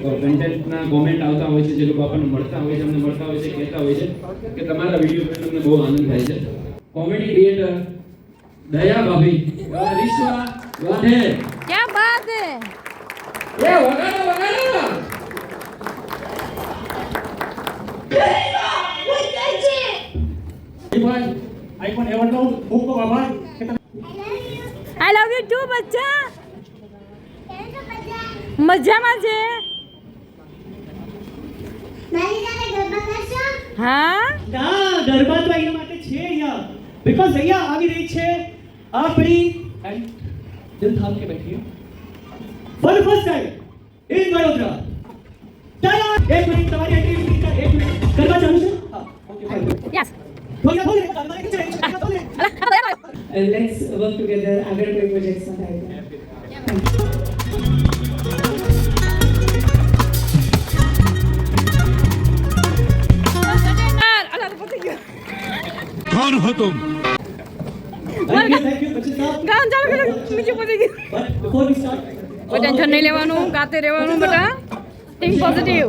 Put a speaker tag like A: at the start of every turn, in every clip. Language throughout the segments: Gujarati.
A: કન્ટેન્ટના કોમેન્ટ આવતા હોય છે, જે લોકો આપણને મળતા હોય છે, અમને મળતા હોય છે, કહેતા હોય છે કે તમારા વિડીયો પર તમને બહુ આનંદ થાય છે. કોમેડી ક્રિએટર દયા ભાભી વિશ્વા વાઢે,
B: क्या बात है,
A: એ વગાડો વગાડો.
C: આઈફોન 11 નો ખૂબ ખૂબ આભાર.
B: आई लव यू टू बच्चा. મજામાં છે? હા
C: ના ગરબા તો અહીંયા માટે છે અહીંયા, બીકોઝ અહીંયા આવી રહી છે આપણી દિલ થામ કે બેઠી for first time in Vadodara. Daya, એક મિનિટ તમારી એન્ટ્રી એક મિનિટ ગરબા ચાલુ છે. હા ઓકે ફાઇન.
B: યસ
C: બોલો બોલો ગરબા કે છે.
D: લેટ્સ વર્ક ટુગેધર આગળ કોઈ પ્રોજેક્ટ્સમાં થાય.
E: कौन हो तुम?
C: થેન્ક યુ બચ્ચા સાહેબ.
B: ગાન ચાલુ કરો, નીચે પડી ગયું.
C: બટ બિફોર વી સ્ટાર્ટ
B: કોઈ ટેન્શન નહીં લેવાનું, ગાતે રહેવાનું બેટા. Think positive.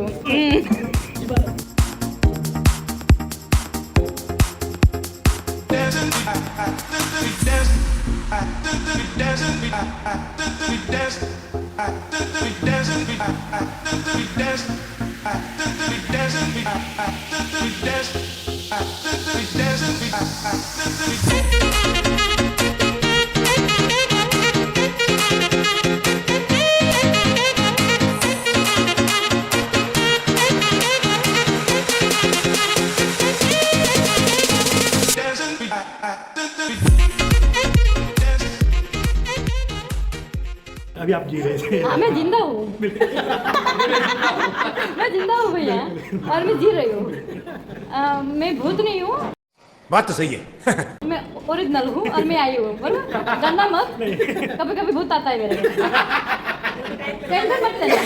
C: अभी आप जी रहे थे.
B: हाँ मैं जिंदा हूँ. मैं जिंदा हूँ भैया, और मैं जी रही हूँ. मैं भूत नहीं हूँ,
E: बात तो सही है.
B: मैं ओरिजिनल हूँ और मैं आई हूँ. बोलो डरना मत, कभी कभी भूत आता है मेरे को. टेंशन मत लेना.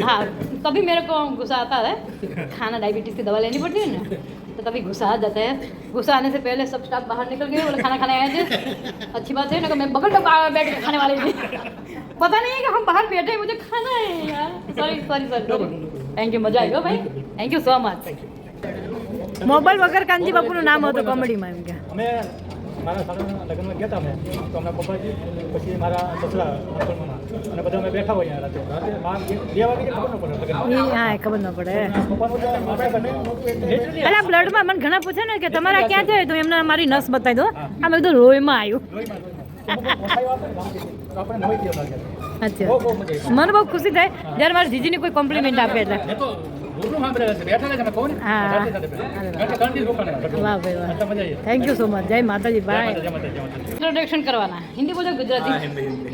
B: हाँ तभी मेरे को गुस्सा आता है. खाना डायबिटीज की दवा लेनी पड़ती है ना, तो तभी गुस्सा आ जाता है. गुस्सा आने से पहले सब स्टाफ बाहर निकल गए, बोले खाना खाने आए थे. अच्छी बात है ना, मैं बगल में बैठ के खाने वाली थी. पता नहीं है कि हम बाहर बैठे, मुझे खाना है यार. Sorry sorry sorry. Thank you, मजा આવ્યો ભાઈ. Thank you so much. Mobile વગર કાનજી બાપુનું નામ હતું કોમેડીમાં એમ કે.
C: અમે મારા સાડાના લગ્નમાં ગયા હતા, અમે તો અમારા પપ્પાજી પછી મારા સસરા અંકલમાં અને બધા અમે બેઠા હોય રાતે રાતે 2 વાગે ખબર ન પડે લગ્નમાં.
B: હા ખબર ન પડે.
C: પપ્પાનું તો મોબાઈલ બને લિટરલી
B: અલા બ્લડમાં મને ઘણા પૂછે ને કે તમારા ક્યાં છે, તો એમને મારી નસ બતાવી દો. આ મેં કીધું લોહીમાં આવ્યું.
C: આપણે નોઈ ગયો લાગે.
B: અચ્છા મને બહુ ખુશી થાય જ્યારે મારી જીજીની કોઈ કોમ્પ્લિમેન્ટ આપે એટલે.
C: એ તો રૂબરૂ સાંભળે છે, બેઠા છે, અમે કહું ને
B: હા.
C: સાથે સાથે બેઠા. કંટી રોકાણે
B: વાહ ભાઈ વાહ.
C: એટલે મજા આવી.
B: Thank you so much. જય माताजी बाय.
C: જય માતા જય माता.
B: इंट्रोडक्शन करवाना. हिंदी बोलो गुजराती?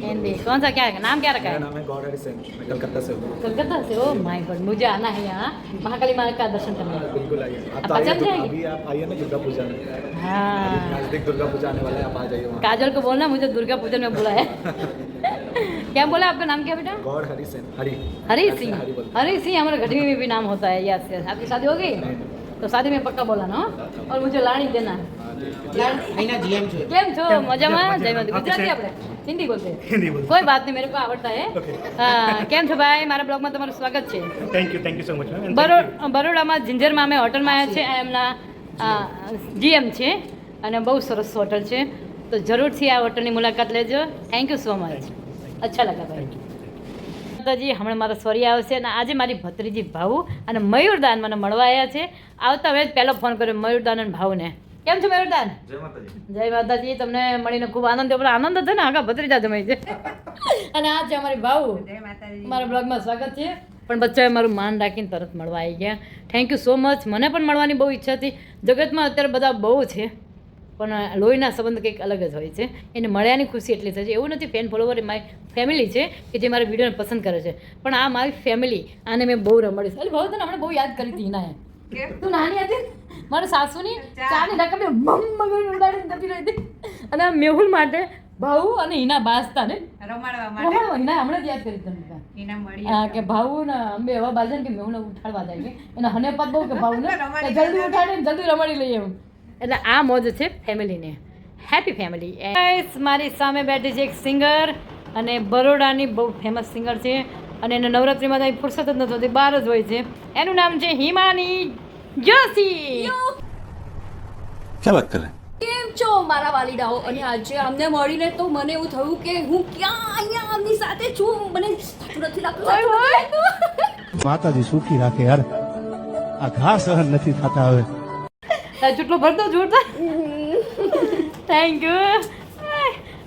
B: हिंदी. कौन सा क्या है, नाम क्या रखा है?
F: नाम है गौड़ हरि सेन, मैं कलकत्ता से हूँ.
B: कलकत्ता से हो? माय गॉड, मुझे आना है यहाँ महाकाली माँ का दर्शन करने.
F: बिल्कुल आइए. आप
B: आप
F: तो आइए
B: पसंद
F: तो
B: जाएंगे?
F: अभी आप आइए ना दुर्गा पूजा में.
B: हाँ
F: नजदीक दुर्गा पूजा आने वाला है, आप आ जाइए वहाँ.
B: काजल को बोलना मुझे दुर्गा पूजन में बुलाया. क्या बोला आपका नाम क्या बेटा?
F: गौड़ हरि सेन. हरि
B: हरी
F: ऐसे
B: सिंह.
F: हरि बोलते
B: हरी सिंह हमारे घटवी में भी नाम होता है. Yes yes. आपकी शादी हो गई? तो शादी में पक्का बोलाना हो. और मुझे लाड़ी देना. કેમ છો? મજામાં? જય માતા. ગુજરાતી આપણે હિન્દી બોલते हैं.
C: हिंदी बोल.
B: कोई बात नहीं, मेरे को आवड़ता है. કેમ છો ભાઈ? મારા બ્લોગમાં તમારું સ્વાગત છે.
C: Thank you so much ma'am.
B: બરોડામાં જિંજરમાં અમે હોટલમાં આવ્યા છે. આ એમના જીએમ છે અને બહુ સરસ હોટલ છે, તો જરૂરથી આ હોટલની મુલાકાત લેજો. Thank you so much. અચ્છા લગા ભાઈ. માતાજી હમણાં મારા સ્વરી આવશે અને આજે મારી ભત્રીજી ભાઉ અને મયુરદાન મને મળવા આવ્યા છે. આવતા હવે જ પહેલો ફોન કર્યો મયુરદાન અને ભાઉને. કેમ છો મયુરદાન?
F: जय माता जी.
B: જય માતાજી. તમને મળીને ખૂબ આનંદ થયો. પણ આનંદ હતો ને, આગા ભત્રીજા જમાઈ છે. અને આ છે અમારી ભાઉ. મારા બ્લોગમાં સ્વાગત છે. પણ બચ્ચાએ મારું માન રાખીને તરત મળવા આવી ગયા. Thank you so much. મને પણ મળવાની બહુ ઈચ્છા હતી. જગતમાં અત્યારે બધા બહુ છે, પણ લોહીના સંબંધ કંઈક અલગ જ હોય છે. એને મળ્યાની ખુશી એટલી થાય છે. એવું નથી ફેન ફોલોવર એ મારી ફેમિલી છે કે જે મારા વિડીયોને પસંદ કરે છે, પણ આ મારી ફેમિલી. આને મેં બહુ રમાડીશ. અરે ભાવ તને હમણાં બહુ યાદ કરી હતી એના. તું નાની હતી મારા સાસુની ચાની રકમે મમ્મ કરીને ઉડાડીને જતી રહી હતી. અને મેહુલ માટે ભાઉ અને હિના બાસતા ને રમાડવા હિના હમણાં જ યાદ કરી તમને કે ભાઉ ને અંબે એવા બાજન કે મેહુલને ઉઠાડવા જાય કે એના હને પદ બહુ કે ભાઉને જલ્દી ઉઠાડીને જલ્દી રમાડી લઈએ એમ. એટલે આ મોજ છે ફેમિલીને. Happy family. મારી સામે બેઠી છે એક સિંગર અને બરોડાની બહુ ફેમસ સિંગર છે અને એને નવરાત્રિમાં તો અહીં ફુરસત જ નથી હોતી, બહાર જ હોય છે. એનું નામ છે હિમાની જોશી.
E: क्या बात कर रहे हैं?
G: કેમ છો મારા વાલીડાઓ? અને આજે અમને મળીને તો મને એવું થયું કે હું ક્યાં અહીંયા આમની સાથે છું. મને સાચું નથી લાગતું.
E: माता जी सुखी राखे यार आ घास सहन નથી થતા હવે.
B: ચૂંટલો ભરતો જોરદાર. Thank you.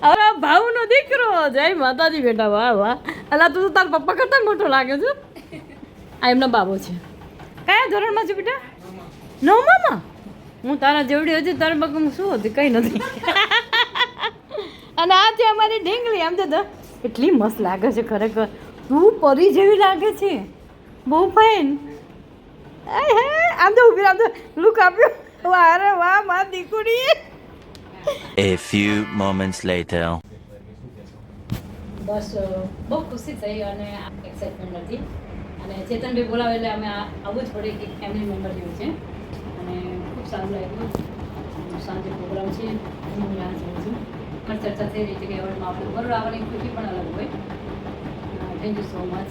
B: હવે ભાવનો દીકરો, જય માતાજી બેટા. વાહ વાહ. અલા તું તો તારા પપ્પા કરતા મોટો લાગે છે. આ એમનો બાબો છે. કયા ધોરણમાં છે બેટા? નવમામાં. હું તારા જેવડી હતી તારા બગમ શું હતી? કંઈ નથી. અને આ છે અમારી ઢીંગલી. આમ તો એટલી મસ્ત લાગે છે ખરેખર. તું પરી જેવી લાગે છે, બહુ ફાઇન. આમ તો ઉભી, આમ તો લુક આપ્યો. વાહ રે વાહ મા દીકરી.
H: A few moments later.
B: બસ બહુ ખુશી થઈ અને એક્સાઇટમેન્ટ હતી. અને ચેતનભાઈ બોલાવે એટલે અમે આવવું જ પડે કે ફેમિલી મેમ્બર જેવું છે. અને ખૂબ સારું લાગ્યું. સાંજે પ્રોગ્રામ છે, હું ત્યાં જાઉં છું. પણ ચર્ચા થઈ રહી છે કે એવોર્ડમાં આપણે બરોબર આવવાની ખુશી પણ અલગ હોય. Thank you so much.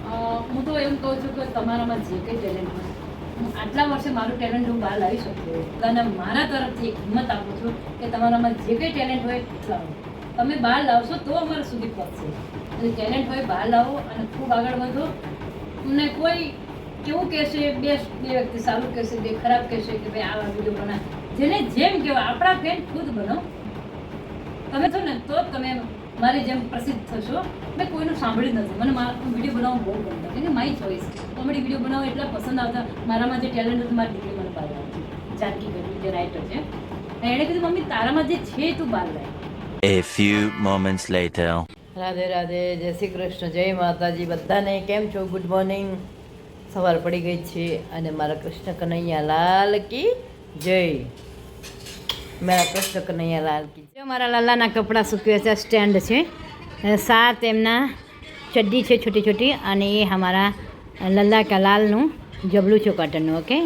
B: હા, હું તો એમ કહું છું કે તમારામાં જે કંઈ ટેલેન્ટ હોય, હું આટલા વર્ષે મારું ટેલેન્ટ હું બહાર લાવી શકું. અને મારા તરફથી એક હિંમત આપું છું કે તમારામાં જે કંઈ ટેલેન્ટ હોય લાવો. તમે બહાર લાવશો તો અમારા સુધી પહોંચશે. અને ટેલેન્ટ હોય બહાર લાવો અને ખૂબ આગળ વધો. તમને કોઈ કેવું કહેશે, બે વ્યક્તિ સારું કહેશે, બે ખરાબ કહેશે કે ભાઈ આ વિડીયો બના. જેને જેમ કહેવાય આપણા ફેન ખુદ બનો. તમે છો ને તો જ તમે મારી જેમ પ્રસિદ્ધ થશો. મેં કોઈનું સાંભળ્યું નથી. મને મારું વિડીયો બનાવવું બહુ ગમતા, કેમ કે મારી ચોઈસ. કોમેડી વિડીયો બનાવો એટલા પસંદ આવતા. મારામાં જે ટેલેન્ટ હતું મારી દીકરી મને બહાર લાવી. જાનકી કરી જે રાઇટર છે, એણે કીધું મમ્મી તારામાં જે છે તું બહાર લાવી.
H: A few moments later.
B: Radhe Radhe, જય શ્રી કૃષ્ણ, જય માતાજી બધાને. કેમ છો? Good morning. સવાર પડી ગઈ છે અને મારા કૃષ્ણ કનૈયા લાલ કી જય. મારા કૃષ્ણ કનૈયા લાલ કી જય. મારા લાલાના કપડાં સૂકવ્યા છે. સ્ટેન્ડ છે, સાત એમના ચડ્ડી છે છોટી છોટી, અને એ અમારા લલ્લા કા લાલનું જબલું છે કોટનનું. ઓકે,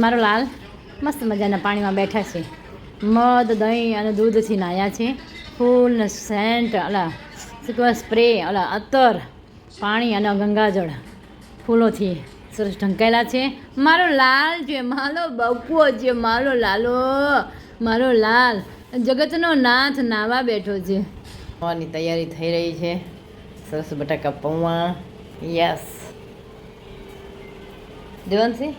B: મારો લાલ મસ્ત મજાના પાણીમાં બેઠા છે. મધ, દહીં અને દૂધથી નાહ્યા છે. ફૂલ ને સેન્ટ, અલા શું કહેવાય, સ્પ્રે, અલા અત્તર, પાણી અને ગંગાજળ ફૂલોથી સરસ ઢંકાયેલા છે. મારો લાલ છે, મારો બપુઓ છે, મારો લાલો, મારો લાલ જગતનો નાથ નાવા બેઠો છે. ખાવાની તૈયારી થઈ રહી છે. સરસ બટાકા પૌવા. યસ દેવંશી,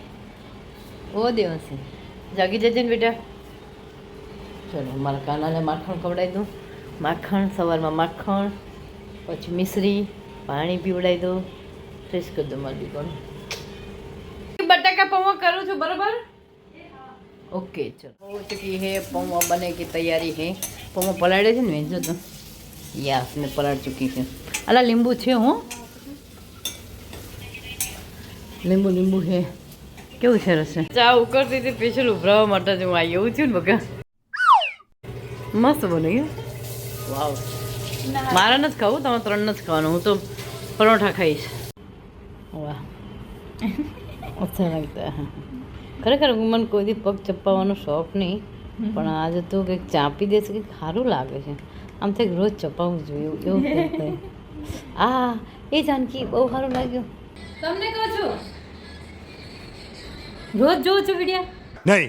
B: ઓ દેવંશી જાગી જજે ને બેટા. ચલો મારા કાનાને માખણ ખવડાવી દઉં. માખણ, સવારમાં માખણ, પછી મિશ્રી, પાણી પીવડાવી દઉં. ફ્રેશ કરી દઉં મારી દીકરો. બટાકા પૌવા કરું છું બરાબર. ओके चलो हो चुकी है पौवा बने की तैयारी है. पौवा पलाड़े છે ને જો તો યસ મેં પલાળ ચૂકી છે. અલા લીંબુ છે હું લીંબુ છે. કેવું સરસ છે. ચા ઉકળતી હતી સ્પેશિયલ ઉભરાવા માટે જ હું આવી એવું છું ને બકા. મસ્ત બની ગયું. વાવ. મારે નથી ખાવું, તમે ત્રણ નથી ખાવાનું. હું તો પરોઠા ખાઈશ. વાહ અચ્છા લાગતા. ખરેખર મને કોઈ દી પગ ચપાવવાનો શોખ નહીં, પણ આજે તો કંઈક ચાપી દેશે કંઈક સારું લાગે છે. આમ થાય રોજ ચપાવવું જોઈએ એવું થાય. આ એ જાનકી બહુ સારું લાગ્યું. તમને કહું છું રોજ જોવો છો વિડીયો?
E: नहीं.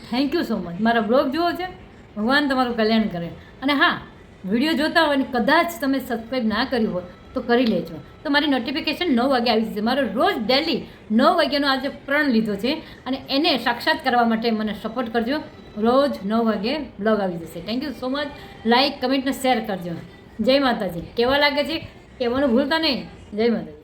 B: Thank you so much. મારા બ્લોગ જુઓ છે, ભગવાન તમારું કલ્યાણ કરે. અને હા, વિડીયો જોતા હોય ને કદાચ તમે સબસ્ક્રાઈબ ના કર્યું હોય તો કરી લેજો. તો મારી નોટિફિકેશન 9 વાગે આવી જશે. મારો રોજ ડેલી 9 વાગ્યાનો આજે પ્રણ લીધો છે અને એને સાક્ષાત કરવા માટે મને સપોર્ટ કરજો. રોજ 9 વાગે બ્લોગ આવી જશે. Thank you so much. Like, comment ને શેર કરજો. જય માતાજી. કેવા લાગે છે કહેવાનું ભૂલતા નહીં. જય માતાજી.